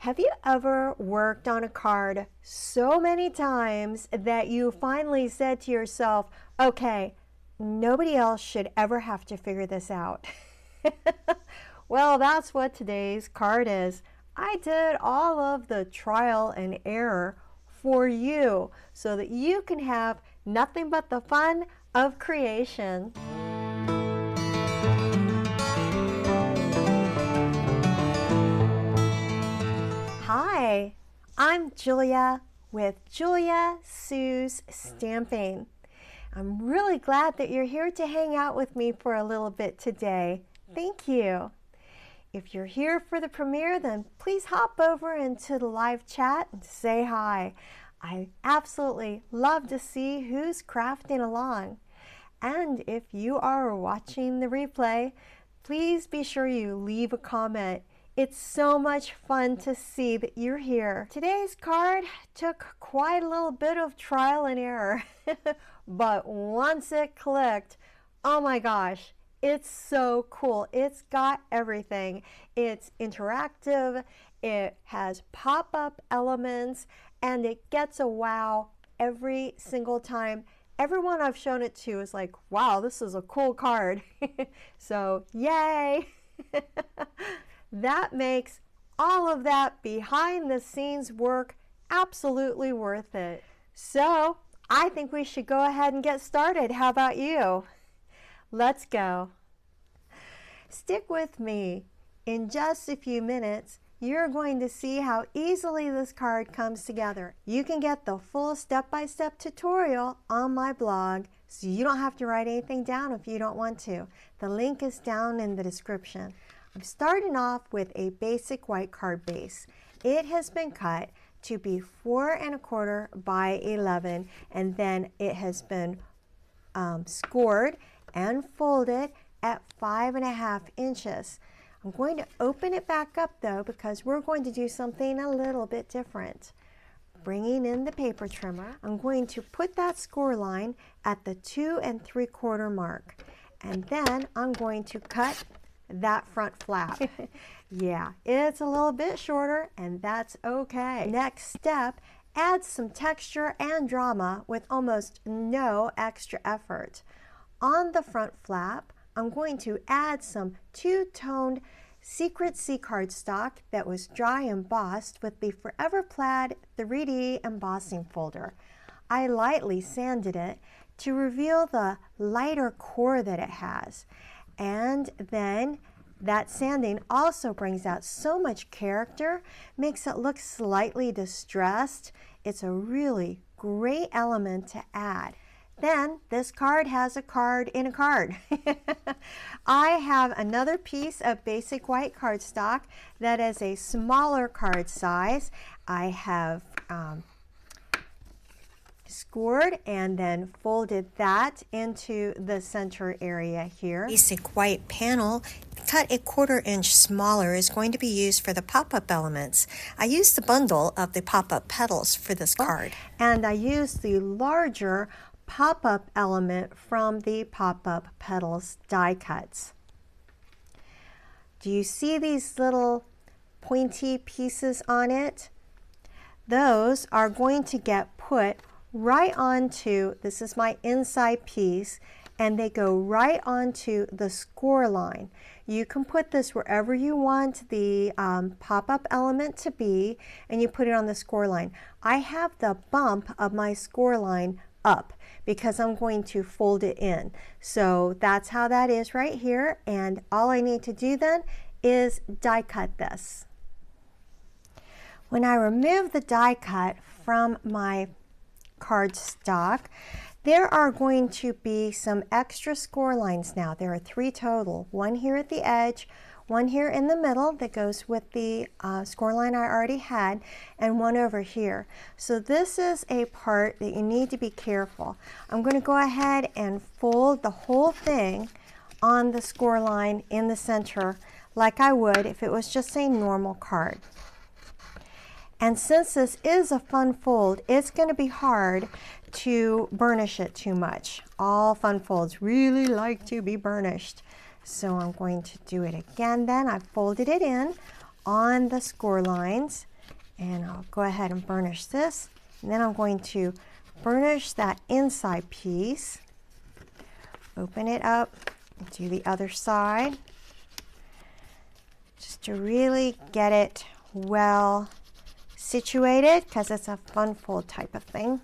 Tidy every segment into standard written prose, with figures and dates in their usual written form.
Have you ever worked on a card so many times that you finally said to yourself, okay, nobody else should ever have to figure this out? Well, that's what today's card is. I did all of the trial and error for you so that you can have nothing but the fun of creation. Hi, I'm Julia with Julia Sue's Stamping. I'm really glad that you're here to hang out with me for a little bit today. Thank you. If you're here for the premiere, then please hop over into the live chat and say hi. I absolutely love to see who's crafting along. And if you are watching the replay, please be sure you leave a comment. It's so much fun to see that you're here. Today's card took quite a little bit of trial and error, but once it clicked, oh my gosh, it's so cool. It's got everything. It's interactive, it has pop-up elements, and it gets a wow every single time. Everyone I've shown it to is like, wow, this is a cool card. So yay! That makes all of that behind the scenes work absolutely worth it. So I think we should go ahead and get started. How about you? Let's go. Stick with me. In just a few minutes, you're going to see how easily this card comes together. You can get the full step-by-step tutorial on my blog, so you don't have to write anything down if you don't want to. The link is down in the description. I'm starting off with a basic white card base. It has been cut to be 4 1/4 by 11, and then it has been scored and folded at 5 1/2 inches. I'm going to open it back up though, because we're going to do something a little bit different. Bringing in the paper trimmer, I'm going to put that score line at the 2 3/4 mark, and then I'm going to cut that front flap. Yeah, it's a little bit shorter, and that's okay. Next step, add some texture and drama with almost no extra effort. On the front flap, I'm going to add some two-toned Secret C cardstock that was dry embossed with the Forever Plaid 3D embossing folder. I lightly sanded it to reveal the lighter core that it has. And then that sanding also brings out so much character, makes it look slightly distressed. It's a really great element to add. Then this card has a card in a card. I have another piece of basic white cardstock that is a smaller card size. I have scored and then folded that into the center area here. Basic white panel cut 1/4 inch smaller is going to be used for the pop-up elements. I used the bundle of the Pop-Up Petals for this card. And I used the larger pop-up element from the Pop-Up Petals die cuts. Do you see these little pointy pieces on it? Those are going to get put right onto, this is my inside piece, and they go right onto the score line. You can put this wherever you want the pop-up element to be, and you put it on the score line. I have the bump of my score line up because I'm going to fold it in. So that's how that is right here, and all I need to do then is die cut this. When I remove the die cut from my cardstock, there are going to be some extra score lines now. There are 3 total. One here at the edge, one here in the middle that goes with the score line I already had, and one over here. So this is a part that you need to be careful. I'm going to go ahead and fold the whole thing on the score line in the center like I would if it was just a normal card. And since this is a fun fold, it's going to be hard to burnish it too much. All fun folds really like to be burnished. So I'm going to do it again then. I folded it in on the score lines. And I'll go ahead and burnish this. And then I'm going to burnish that inside piece. Open it up and do the other side. Just to really get it well situated, because it's a fun fold type of thing.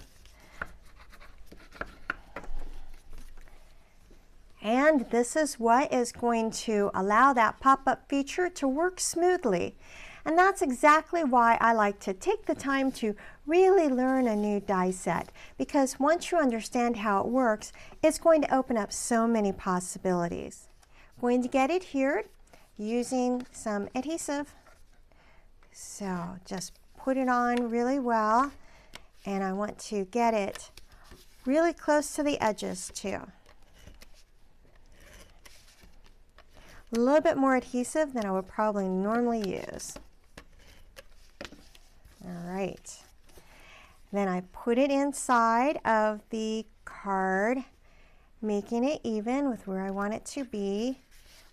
And this is what is going to allow that pop-up feature to work smoothly. And that's exactly why I like to take the time to really learn a new die set, because once you understand how it works, it's going to open up so many possibilities. I'm going to get it adhered using some adhesive. So just put it on really well, and I want to get it really close to the edges too. A little bit more adhesive than I would probably normally use. All right. Then I put it inside of the card, making it even with where I want it to be,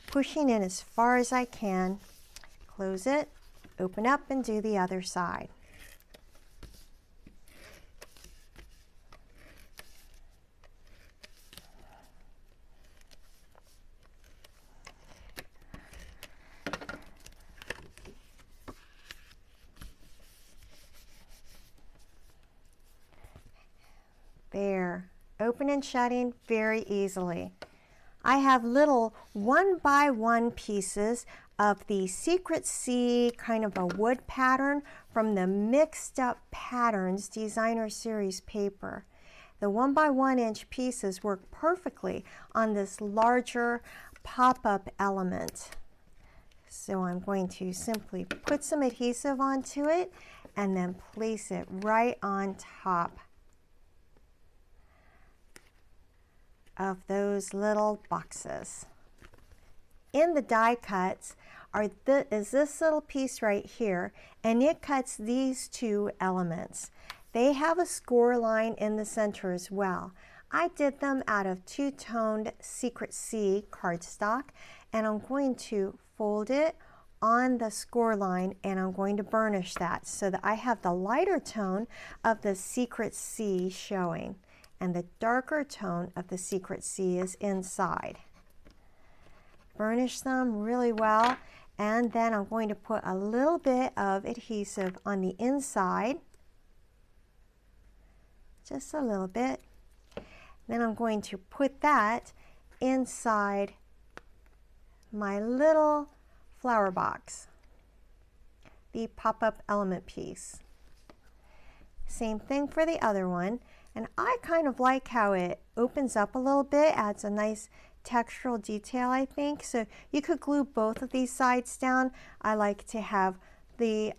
pushing in as far as I can. Close it, open up, and do the other side. There, open and shutting very easily. I have little 1x1 pieces of the Secret C kind of a wood pattern from the Mixed Up Patterns Designer Series paper. The 1x1 inch pieces work perfectly on this larger pop-up element. So I'm going to simply put some adhesive onto it and then place it right on top of those little boxes. In the die cuts is this little piece right here, and it cuts these two elements. They have a score line in the center as well. I did them out of two-toned Secret C cardstock, and I'm going to fold it on the score line, and I'm going to burnish that so that I have the lighter tone of the Secret C showing, and the darker tone of the Secret C is inside. Burnish them really well, and then I'm going to put a little bit of adhesive on the inside, just a little bit. Then I'm going to put that inside my little flower box, the pop-up element piece. Same thing for the other one. And I kind of like how it opens up a little bit, adds a nice textural detail, I think. So you could glue both of these sides down. I like to have the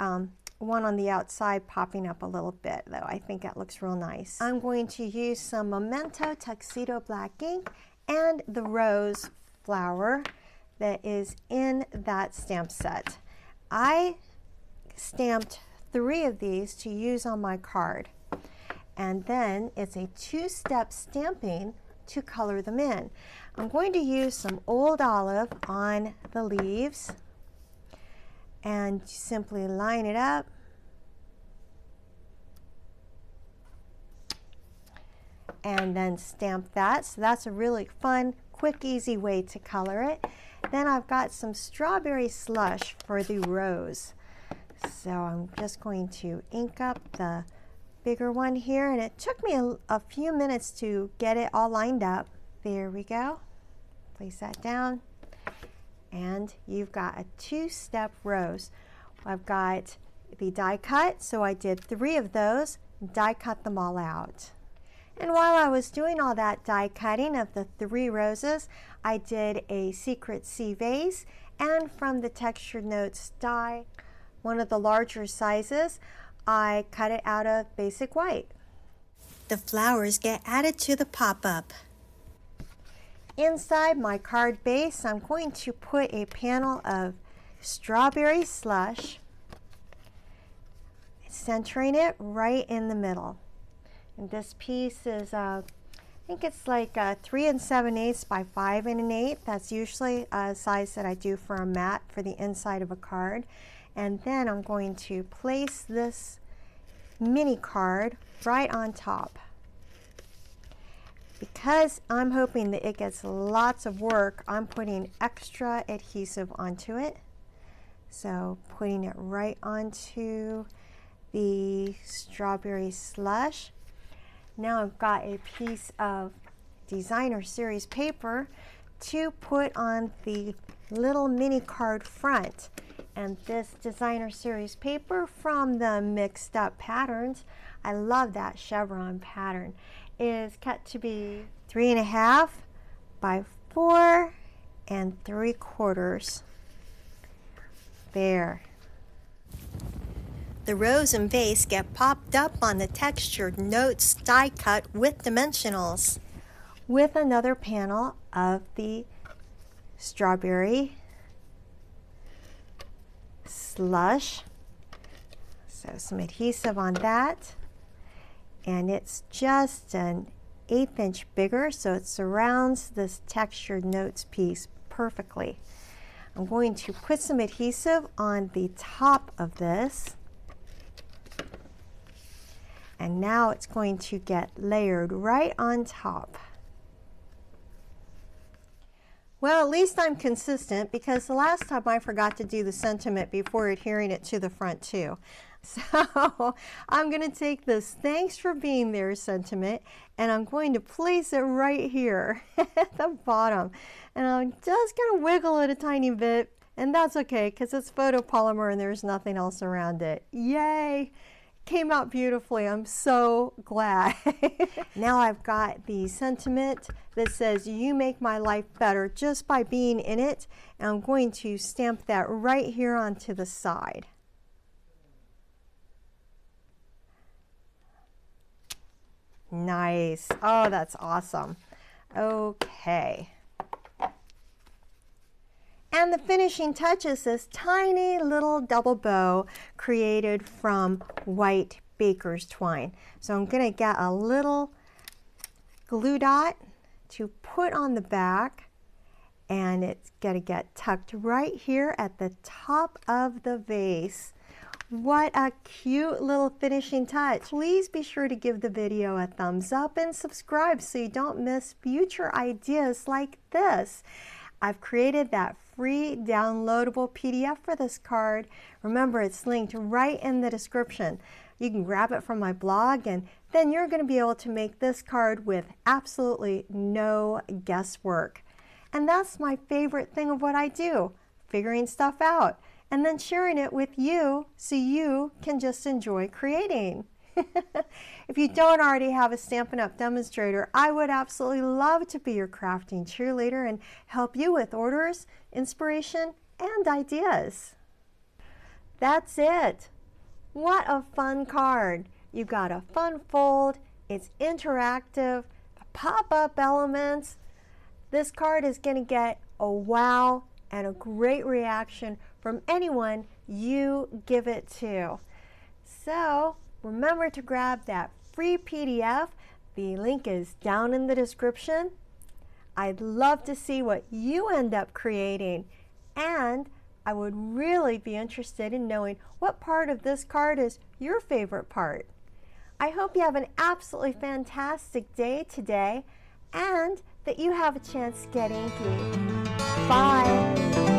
one on the outside popping up a little bit, though. I think that looks real nice. I'm going to use some Memento Tuxedo Black ink and the rose flower that is in that stamp set. I stamped 3 of these to use on my card. And then it's a 2-step stamping to color them in. I'm going to use some Old Olive on the leaves and simply line it up. And then stamp that. So that's a really fun, quick, easy way to color it. Then I've got some strawberry slush for the rose. So I'm just going to ink up the bigger one here, and it took me a few minutes to get it all lined up. There we go. Place that down, and you've got a 2-step rose. I've got the die cut, so I did 3 of those, die cut them all out. And while I was doing all that die cutting of the 3 roses, I did a Secret C vase, and from the Textured Notes die, one of the larger sizes, I cut it out of basic white. The flowers get added to the pop-up. Inside my card base, I'm going to put a panel of strawberry slush, centering it right in the middle. And this piece is, I think it's like 3 7/8 by 5 1/8. That's usually a size that I do for a mat for the inside of a card. And then I'm going to place this mini card right on top. Because I'm hoping that it gets lots of work, I'm putting extra adhesive onto it. So putting it right onto the strawberry slush. Now I've got a piece of designer series paper to put on the little mini card front. And this designer series paper from the Mixed Up Patterns, I love that chevron pattern, is cut to be 3.5 by 4 3/4. There. The rose and vase get popped up on the textured notes die cut with dimensionals, with another panel of the strawberry slush. So some adhesive on that, and it's just an 1/8 inch bigger, so it surrounds this textured notes piece perfectly. I'm going to put some adhesive on the top of this, and now it's going to get layered right on top. Well, at least I'm consistent, because the last time I forgot to do the sentiment before adhering it to the front too. So I'm going to take this "Thanks for being there" sentiment, and I'm going to place it right here at the bottom. And I'm just going to wiggle it a tiny bit, and that's okay because it's photopolymer and there's nothing else around it. Yay! Came out beautifully. I'm so glad. Now I've got the sentiment that says "You make my life better" just by being in it, and I'm going to stamp that right here onto the side. Nice. Oh, that's awesome. Okay. And the finishing touch is this tiny little double bow created from white baker's twine. So I'm going to get a little glue dot to put on the back, and it's going to get tucked right here at the top of the vase. What a cute little finishing touch. Please be sure to give the video a thumbs up and subscribe so you don't miss future ideas like this. I've created that free downloadable PDF for this card. Remember, it's linked right in the description. You can grab it from my blog, and then you're going to be able to make this card with absolutely no guesswork. And that's my favorite thing of what I do, figuring stuff out and then sharing it with you so you can just enjoy creating. If you don't already have a Stampin' Up! Demonstrator, I would absolutely love to be your crafting cheerleader and help you with orders, inspiration, and ideas. That's it. What a fun card. You've got a fun fold, it's interactive, pop-up elements. This card is going to get a wow and a great reaction from anyone you give it to. So remember to grab that free PDF. The link is down in the description. I'd love to see what you end up creating, and I would really be interested in knowing what part of this card is your favorite part. I hope you have an absolutely fantastic day today, and that you have a chance to get inky. Bye!